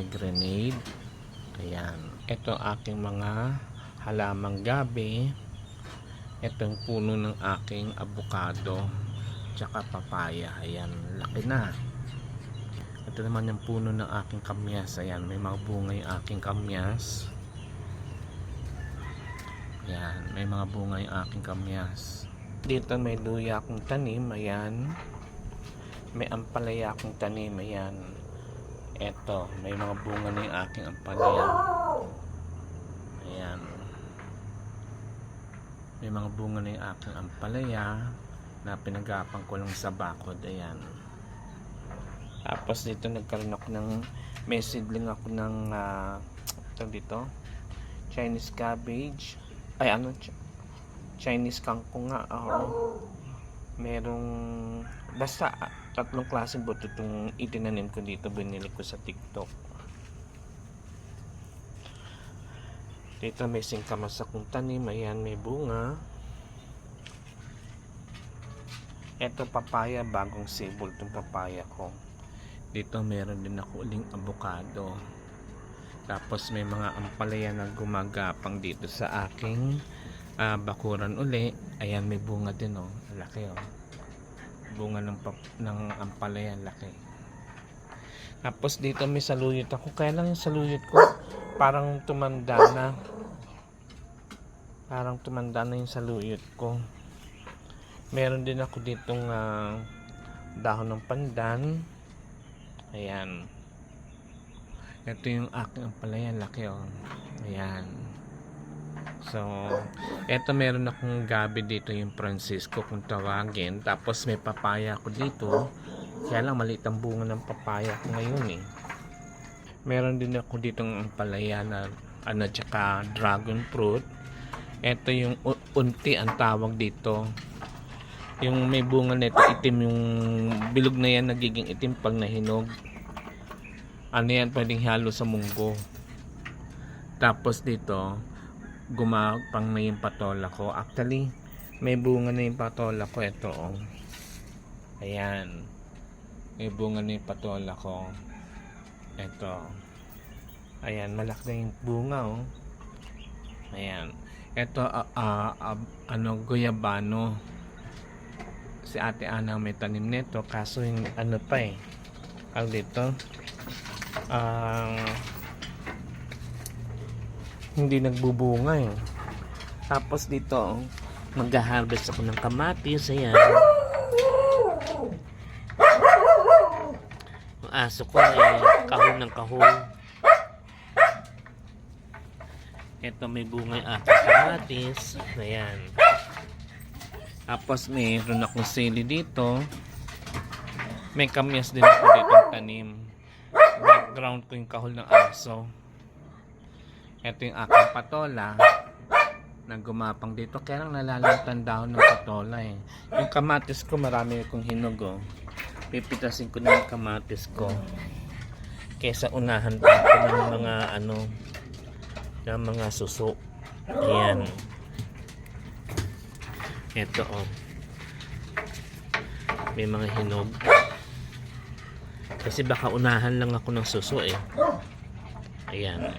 grenade. Ayan. Ito aking mga halamang gabi. Ito yung puno ng aking avocado tsaka papaya. Ayan, laki na. Ito naman yung puno ng aking kamyas. Ayan, may mga bunga yung aking kamyas. Ayan, may mga bunga yung aking kamyas. Dito may luya akong tanim. Ayan, may ampalaya akong tanim. Ayan, eto, may mga bunga na yung aking ampalaya. Ayan, may mga bunga na yung aking ampalaya na pinagapang ko lang sa bakod. Ayan. Tapos dito nagkaroon ako ng may seedling ako ng dito Chinese cabbage. Ay ano, Chinese kangkong nga. Merong basta tatlong klaseng buto itong itinanim ko dito. Binili ko sa TikTok. Dito may singkamas akong tanim. Ayan, may bunga. Ito papaya, bagong sibol itong papaya ko. Dito meron din ako uling avocado. Tapos may mga ampalaya na gumagapang dito sa aking bakuran uli. Ayan, may bunga din laki bunga ng ampalaya, laki. Tapos dito may saluyot ako. Kaya lang yung saluyot ko parang tumanda na. Parang tumanda na yung saluyot ko. Meron din ako ditong dahon ng pandan. Ayan. Ito yung aking ampalaya, laki Ayan. So, eto meron akong gabi dito, yung Francisco kung tawagin. Tapos may papaya ako dito. Kaya lang maliit ang bunga ng papaya ko ngayon Meron din ako ditong ampalaya na tsaka dragon fruit. Ito yung unti ang tawag dito. Yung may bunga nito itim, yung bilog na yan nagiging itim pag nahinog. Ano yan, pwedeng halo sa munggo. Tapos dito gumapang na yung patola ko. Actually may bunga na yung patola ko. Ito ayan, may bunga na yung patola ko. Ito, ayan, malaki na yung bunga Ayan. Ito guyabano. Si Ate Ana may tanim nito, kaso yung ang dito hindi nagbubunga Tapos dito mag-harvest ako ng kamatis. Ayan, ang aso ko kahon ng kahon. Ito may bunga yung aking kamatis. Ayan. Tapos mayroon akong sili dito. May kamyas din ako dito tanim. Background ko yung kahol ng aso. Ito yung aking patola na gumapang dito. Kaya lang nalalagtan dahon ng patola Yung kamatis ko marami akong hinog Pipitasin ko na yung kamatis ko kesa unahan pa ako ng mga ng mga suso. Ayan. Ito may mga hinog kasi baka unahan lang ako ng suso Ayan.